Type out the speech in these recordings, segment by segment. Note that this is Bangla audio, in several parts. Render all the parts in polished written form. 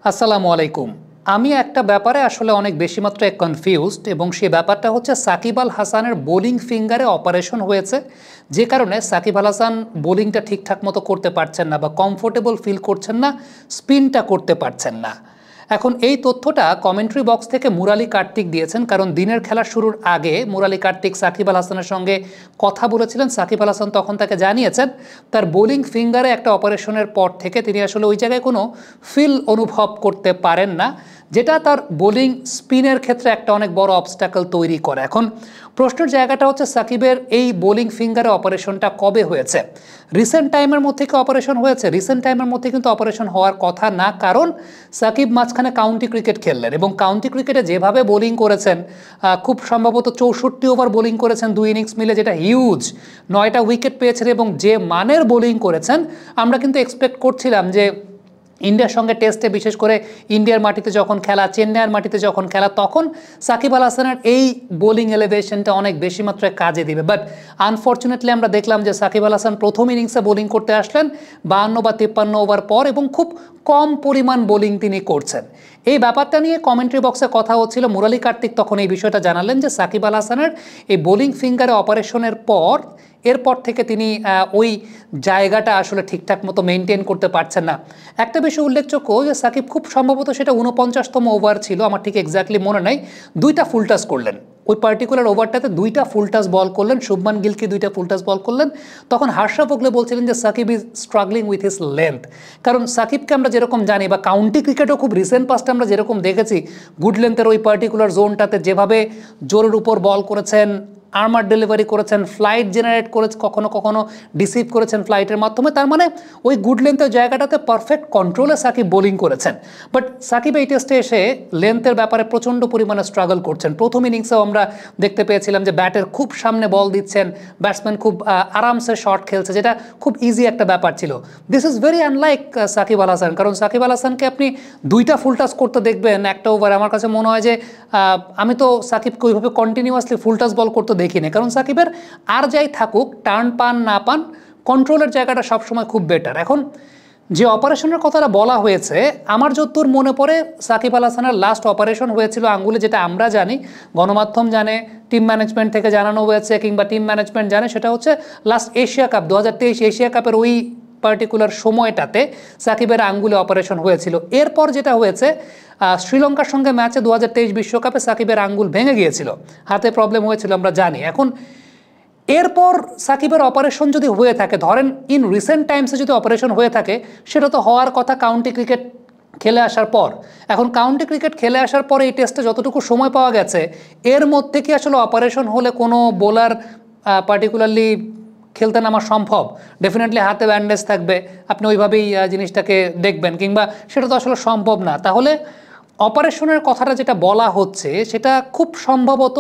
আসসালামু আলাইকুম। আমি একটা ব্যাপারে আসলে অনেক বেশি মাত্রায় কনফিউজড এবং সেই ব্যাপারটা হচ্ছে সাকিব আল হাসানের বোলিং ফিঙ্গারে অপারেশন হয়েছে, যে কারণে সাকিব আল হাসান বোলিংটা ঠিকঠাক মতো করতে পারছেন না বা কমফোর্টেবল ফিল করছেন না, স্পিনটা করতে পারছেন না। এখন এই তথ্যটা কমেন্ট্রি বক্স থেকে মুরালি কার্তিক দিয়েছেন, কারণ দিনের খেলা শুরুর আগে মুরালি কার্তিক সাকিব আল হাসানের সঙ্গে কথা বলেছিলেন। সাকিব আল হাসান তখন তাকে জানিয়েছেন তার বোলিং ফিঙ্গারে একটা অপারেশনের পর থেকে তিনি আসলে ওই জায়গায় কোনো ফিল অনুভব করতে পারেন না, যেটা তার বোলিং স্পিনের ক্ষেত্রে একটা অনেক বড় অবস্ট্যাকল তৈরি করে। এখন প্রশ্নের জায়গাটা হচ্ছে সাকিবের এই বোলিং ফিঙ্গারে অপারেশনটা কবে হয়েছে? রিসেন্ট টাইমের মধ্যে কি অপারেশন হয়েছে? রিসেন্ট টাইমের মধ্যে কিন্তু অপারেশন হওয়ার কথা না, কারণ সাকিব মাঝখানে কাউন্টি ক্রিকেট খেললেন এবং কাউন্টি ক্রিকেটে যেভাবে বোলিং করেছেন, খুব সম্ভবত 64 ওভার বোলিং করেছেন 2 ইনিংস মিলে, যেটা হিউজ। 9টা উইকেট পেয়েছেন এবং যে মানের বোলিং করেছেন আমরা কিন্তু এক্সপেক্ট করছিলাম যে ইন্ডিয়ার সঙ্গে টেস্টে, বিশেষ করে ইন্ডিয়ার মাটিতে যখন খেলা, চেন্নাইয়ের মাটিতে যখন খেলা, তখন সাকিব আল হাসানের এই বোলিং এলিভেশনটা অনেক বেশি মাত্রায় কাজে দিবে। বাট আনফর্চুনেটলি আমরা দেখলাম যে সাকিব আল হাসান প্রথম ইনিংসে বোলিং করতে আসলেন 52 বা 53 ওভার পর এবং খুব কম পরিমাণ বোলিং তিনি করছেন। এই ব্যাপারটা নিয়ে কমেন্ট্রি বক্সে কথা হচ্ছিল। মুরালি কার্তিক তখন এই বিষয়টা জানালেন যে সাকিব আল হাসানের এই বোলিং ফিঙ্গারে অপারেশনের পর এরপর থেকে তিনি ওই জায়গাটা আসলে ঠিকঠাক মতো মেনটেন করতে পারছেন না। একটা বিষয় উল্লেখযোগ্য যে সাকিব খুব সম্ভবত সেটা 49তম ওভার ছিল, আমার ঠিক এক্স্যাক্টলি মনে নাই, 2টা ফুল টাচ করলেন ওই পার্টিকুলার ওভারটাতে, 2টা ফুল টাচ বল করলেন, শুভমান গিলকে 2টা ফুল টাচ বল করলেন। তখন হার্ষা ভোগলে বলছিলেন যে Shakib is struggling with his length, কারণ সাকিবকে আমরা যেরকম জানি বা কাউন্টি ক্রিকেটও খুব রিসেন্ট পাস্টে আমরা যেরকম দেখেছি, গুড লেন্থের ওই পার্টিকুলার জোনটাতে যেভাবে জোরের উপর বল করেছেন, আর্মার ডেলিভারি করেছেন, ফ্লাইট জেনারেট করেছে, কখনো কখনো ডিসিভ করেছেন ফ্লাইটের মাধ্যমে, তার মানে ওই গুড লেন্থের জায়গাটাতে পারফেক্ট কন্ট্রোলে সাকিব বোলিং করেছেন। বাট সাকিব এই টেস্টে এসে লেন্থের ব্যাপারে প্রচণ্ড পরিমাণে স্ট্রাগল করছেন। প্রথম ইনিংসেও আমরা দেখতে পেয়েছিলাম যে ব্যাটের খুব সামনে বল দিচ্ছেন, ব্যাটসম্যান খুব আরামসে শট খেলছে, যেটা খুব ইজি একটা ব্যাপার ছিল। This is very unlike Shakib Al Hasan, কারণ সাকিব আল হাসানকে আপনি 2টা ফুল টাচ করতে দেখবেন একটা ওভার। আমার কাছে মনে হয় যে আমি তো সাকিবকে ওইভাবে কন্টিনিউয়াসলি ফুল টাচ বল করতে দেখি না, কারণ সাকিবের আর যাই থাকুক, টার্ন পান না পান, কন্ট্রোলের জায়গাটা সবসময় খুব বেটার। এখন যে অপারেশনের কথাটা বলা হয়েছে, আমার যতদূর মনে পড়ে সাকিব আল হাসানের লাস্ট অপারেশন হয়েছিল আঙ্গুলে, যেটা আমরা জানি, গণমাধ্যম জানে, টিম ম্যানেজমেন্ট থেকে জানানো হয়েছে কিংবা টিম ম্যানেজমেন্ট জানে, সেটা হচ্ছে লাস্ট এশিয়া কাপ 2023 এশিয়া কাপের ওই পার্টিকুলার সময়টাতে সাকিবের আঙ্গুলে অপারেশন হয়েছিল। এরপর যেটা হয়েছে, শ্রীলঙ্কার সঙ্গে ম্যাচে 2023 বিশ্বকাপে সাকিবের আঙ্গুল ভেঙে গিয়েছিল, হাতে প্রবলেম হয়েছিল আমরা জানি। এখন এরপর সাকিবের অপারেশন যদি হয়ে থাকে, ধরেন ইন রিসেন্ট টাইমসে যদি অপারেশন হয়ে থাকে, সেটা তো হওয়ার কথা কাউন্টি ক্রিকেট খেলে আসার পর। এখন কাউন্টি ক্রিকেট খেলে আসার পরে এই টেস্টে যতটুকু সময় পাওয়া গেছে, এর মধ্যে কি আসলে অপারেশন হলে কোনো বোলার পার্টিকুলারলি খেলতে নামা সম্ভব? ডেফিনেটলি হাতে ব্যান্ডেজ থাকবে, আপনি ওইভাবেই জিনিসটাকে দেখবেন, কিংবা সেটা তো আসলে সম্ভব না। তাহলে অপারেশনের কথাটা যেটা বলা হচ্ছে, সেটা খুব সম্ভবত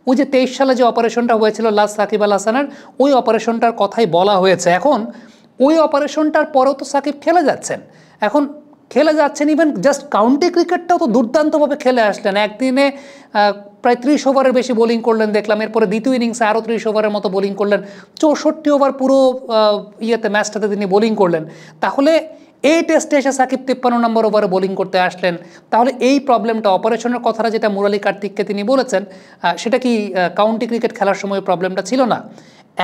ওই যে 23 সালে যে অপারেশনটা হয়েছিল লাস্ট সাকিব আল হাসানের, ওই অপারেশনটার কথাই বলা হয়েছে। এখন ওই অপারেশনটার পরেও তো সাকিব খেলে যাচ্ছেন, এখন খেলে যাচ্ছেন, ইভেন জাস্ট কাউন্টি ক্রিকেটটাও তো দুর্দান্তভাবে খেলে আসলেন। একদিনে প্রায় 30 ওভারের বেশি বোলিং করলেন দেখলাম, এরপরে দ্বিতীয় ইনিংসে আরও 30 ওভারের মতো বোলিং করলেন, 64 ওভার পুরো ম্যাচটাতে তিনি বোলিং করলেন। তাহলে এই টেস্টে এসে সাকিব 53 নম্বর ওভারে বোলিং করতে আসলেন, তাহলে এই প্রবলেমটা, অপারেশনের কথাটা যেটা মুরালি কার্তিককে তিনি বলেছেন, সেটা কি কাউন্টি ক্রিকেট খেলার সময় প্রবলেমটা ছিল না?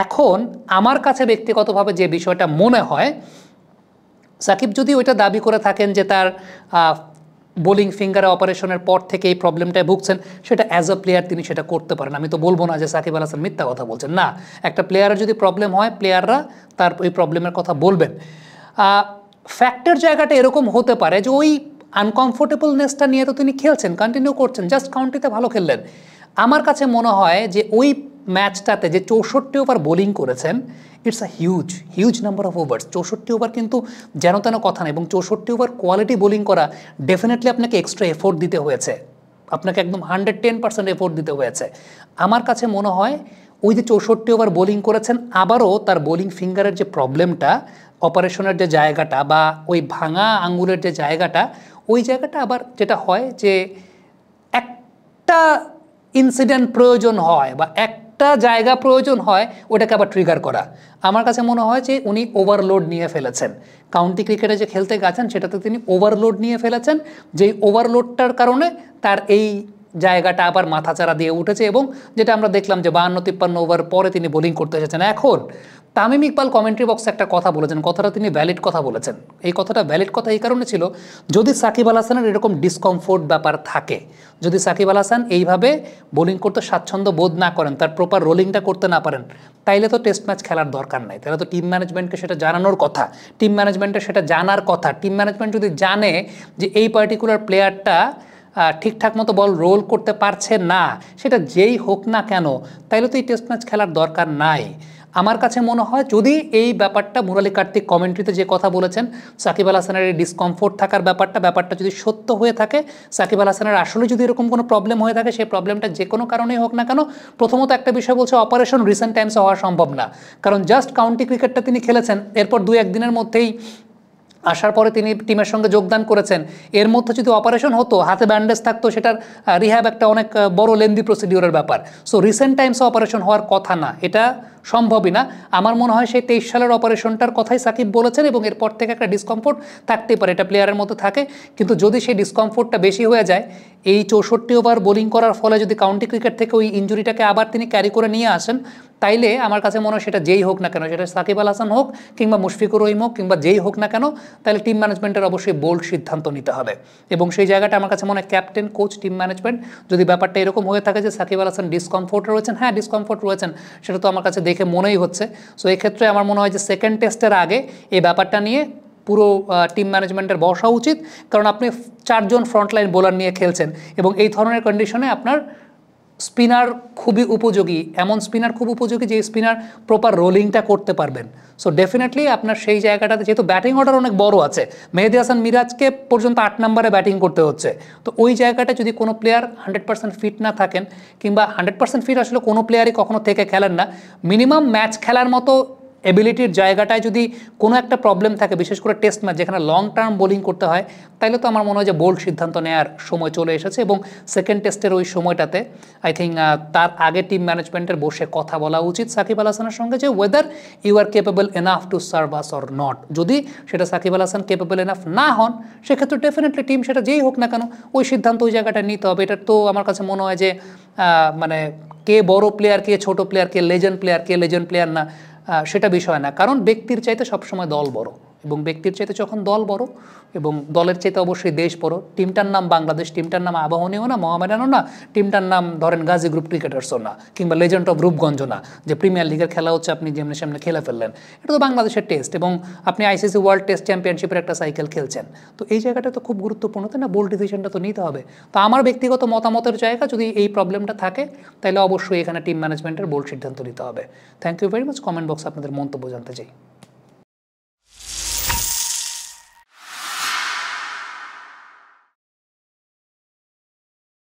এখন আমার কাছে ব্যক্তিগতভাবে যে বিষয়টা মনে হয়, সাকিব যদি ওইটা দাবি করে থাকেন যে তার বোলিং ফিঙ্গারে অপারেশনের পর থেকে এই প্রবলেমটায় ভুগছেন, সেটা অ্যাজ আ প্লেয়ার তিনি সেটা করতে পারেন। আমি তো বলবো না যে সাকিব আল হাসান মিথ্যা কথা বলছেন, না, একটা প্লেয়ারের যদি প্রবলেম হয়, প্লেয়াররা তার ওই প্রবলেমের কথা বলবেন। ফ্যাক্টের জায়গাটা এরকম হতে পারে যে ওই আনকমফোর্টেবলনেসটা নিয়ে তো তিনি খেলছেন, কন্টিনিউ করছেন, জাস্ট কাউন্টিতে ভালো খেললেন। আমার কাছে মনে হয় যে ওই ম্যাচটাতে যে 64 ওভার বোলিং করেছেন, it's a huge number of ওভার্স। 64 over কিন্তু যেন তেন কথা না, এবং 64 ওভার কোয়ালিটি বোলিং করা ডেফিনেটলি আপনাকে এক্সট্রা এফোর্ট দিতে হয়েছে, আপনাকে একদম 110% এফোর্ট দিতে হয়েছে। আমার কাছে মনে হয় ওই যে 64 ওভার বোলিং করেছেন, আবারও তার বোলিং ফিঙ্গারের যে প্রবলেমটা, অপারেশনের যে জায়গাটা বা ওই ভাঙা আঙ্গুলের যে জায়গাটা, ওই জায়গাটা আবার যেটা হয় যে একটা ইনসিডেন্ট প্রয়োজন হয় বা একটা জায়গা প্রয়োজন হয় ওটাকে আবার ট্রিগার করা। আমার কাছে মনে হয় যে উনি ওভারলোড নিয়ে ফেলেছেন। কাউন্টি ক্রিকেটে যে খেলতে গেছেন সেটাতে তিনি ওভারলোড নিয়ে ফেলেছেন, যেই ওভারলোডটার কারণে তার এই জায়গাটা আবার মাথাচাড়া দিয়ে উঠেছে এবং যেটা আমরা দেখলাম যে 52-53 ওভার পরে তিনি বোলিং করতে এসেছেন। এখন তামিম ইকবাল কমেন্ট্রি বক্সে একটা কথা বলেছেন, কথাটা তিনি ভ্যালিড কথা বলেছেন। এই কথাটা ভ্যালিড কথা এই কারণে ছিল, যদি সাকিব আল হাসানের এরকম ডিসকমফোর্ট ব্যাপার থাকে, যদি সাকিব আল হাসান এইভাবে বোলিং করতে স্বাচ্ছন্দ্য বোধ না করেন, তার প্রপার রোলিংটা করতে না পারেন, তাইলে তো টেস্ট ম্যাচ খেলার দরকার নাই। তাহলে তো টিম ম্যানেজমেন্টকে সেটা জানানোর কথা, টিম ম্যানেজমেন্টের সেটা জানার কথা। টিম ম্যানেজমেন্ট যদি জানে যে এই পার্টিকুলার প্লেয়ারটা ঠিকঠাক মতো বল রোল করতে পারছে না, সেটা যেই হোক না কেন, তাইলে তো এই টেস্ট ম্যাচ খেলার দরকার নাই। আমার কাছে মনে হয় যদি এই ব্যাপারটা মুরালি কার্তিক কমেন্ট্রিতে যে কথা বলেছেন, সাকিব আল হাসানের এই ডিসকমফোর্ট থাকার ব্যাপারটা যদি সত্য হয়ে থাকে, সাকিব আল হাসানের আসলে যদি এরকম কোনো প্রবলেম হয়ে থাকে, সেই প্রবলেমটা যে কোনো কারণেই হোক না কেন, প্রথমত একটা বিষয় বলছে অপারেশন রিসেন্ট টাইমসে হওয়া সম্ভব না। কারণ জাস্ট কাউন্টি ক্রিকেটটা তিনি খেলেছেন, এরপর 2-1 দিনের মধ্যেই আসার পরে তিনি টিমের সঙ্গে যোগদান করেছেন। এর মধ্যে যদি অপারেশন হতো, হাতে ব্যান্ডেজ থাকতো, সেটার রিহ্যাব একটা অনেক বড় লেন্দি প্রসিডিওরের ব্যাপার। সো রিসেন্ট টাইমসে অপারেশন হওয়ার কথা না, এটা সম্ভবই না। আমার মনে হয় সেই 23 সালের অপারেশনটার কথাই সাকিব বলেছেন এবং এরপর থেকে একটা ডিসকমফোর্ট থাকতেই পারে, এটা প্লেয়ারের মধ্যে থাকে। কিন্তু যদি সেই ডিসকমফোর্টটা বেশি হয়ে যায়, এই 64 ওভার বোলিং করার ফলে যদি কাউন্টি ক্রিকেট থেকে ওই ইঞ্জুরিটাকে আবার তিনি ক্যারি করে নিয়ে আসেন, তাইলে আমার কাছে মনে হয় সেটা যেই হোক না কেন, সেটা সাকিব আল হাসান হোক কিংবা মুশফিকুর রহিম হোক কিংবা যেই হোক না কেন, তাহলে টিম ম্যানেজমেন্টের অবশ্যই বোল্ড সিদ্ধান্ত নিতে হবে। এবং সেই জায়গাটা আমার কাছে মনে হয় ক্যাপ্টেন, কোচ, টিম ম্যানেজমেন্ট, যদি ব্যাপারটা এরকম হয়ে থাকে যে সাকিব আল হাসান ডিসকমফোর্ট রয়েছেন, হ্যাঁ ডিসকমফোর্ট রয়েছেন, সেটা তো আমার কাছে দেখে মনেই হচ্ছে। সো এই ক্ষেত্রে আমার মনে হয় যে সেকেন্ড টেস্টের আগে এই ব্যাপারটা নিয়ে পুরো টিম ম্যানেজমেন্টের বসা উচিত। কারণ আপনি 4 জন ফ্রন্টলাইন বোলার নিয়ে খেলছেন এবং এই ধরনের কন্ডিশনে আপনার স্পিনার খুবই উপযোগী, এমন স্পিনার খুব উপযোগী যে স্পিনার প্রপার রোলিংটা করতে পারবেন। সো ডেফিনেটলি আপনার সেই জায়গাটাতে, যেহেতু ব্যাটিং অর্ডার অনেক বড় আছে, মেহেদী হাসান মিরাজকে পর্যন্ত 8 নম্বরে ব্যাটিং করতে হচ্ছে, তো ওই জায়গাটা যদি কোনো প্লেয়ার 100% ফিট না থাকেন, কিংবা 100% ফিট আসলে কোনো প্লেয়ারই কখনো থেকে খেলেন না, মিনিমাম ম্যাচ খেলার মতো এবিলিটির জায়গাটায় যদি কোনো একটা প্রবলেম থাকে, বিশেষ করে টেস্ট ম্যাচ যেখানে লং টার্ম বোলিং করতে হয়, তাইলে তো আমার মনে হয় যে বোল্ড সিদ্ধান্ত নেওয়ার সময় চলে এসেছে। এবং সেকেন্ড টেস্টের ওই সময়টাতে আই থিঙ্ক তার আগে টিম ম্যানেজমেন্টের বসে কথা বলা উচিত সাকিব আল হাসানের সঙ্গে, যে whether you are capable enough to serve us or not. যদি সেটা সাকিব আল হাসান কেপেবল এনাফ না হন, সেক্ষেত্রে ডেফিনেটলি টিম সেটা যেই হোক না কেন ওই সিদ্ধান্ত ওই জায়গাটা নিতে হবে। এটা তো আমার কাছে মনে হয় যে মানে কে বড় প্লেয়ার, কে ছোট প্লেয়ার, কে লেজেন্ড প্লেয়ার, কে লেজেন্ড প্লেয়ার না, সেটা বিষয় না। কারণ ব্যক্তির চাইতে সবসময় দল বড়, এবং ব্যক্তির চাইতে যখন দল বড় এবং দলের চাইতে অবশ্যই দেশ বড়। টিমটার নাম বাংলাদেশ, টিমটার নাম আবাহনীও না, মোহামেডানও না, টিমটার নাম ধরেন গাজী গ্রুপ ক্রিকেটার্সও না, কিংবা লেজেন্ড অফ রূপগঞ্জও না, যে প্রিমিয়ার লিগের খেলা হচ্ছে আপনি যেমনি সামনে খেলে ফেললেন। এটা তো বাংলাদেশের টেস্ট এবং আপনি আইসিসি ওয়ার্ল্ড টেস্ট চ্যাম্পিয়নশিপের একটা সাইকেল খেলছেন। তো এই জায়গাটা তো খুব গুরুত্বপূর্ণ, তাই না? বোল্ড ডিসিশনটা তো নিতে হবে। তো আমার ব্যক্তিগত মতামতের জায়গা, যদি এই প্রবলেমটা থাকে, তাহলে অবশ্যই এখানে টিম ম্যানেজমেন্টের বোল্ড সিদ্ধান্ত নিতে হবে। Thank you very much. Comment বক্সে আপনাদের মন্তব্য জানতে চাই।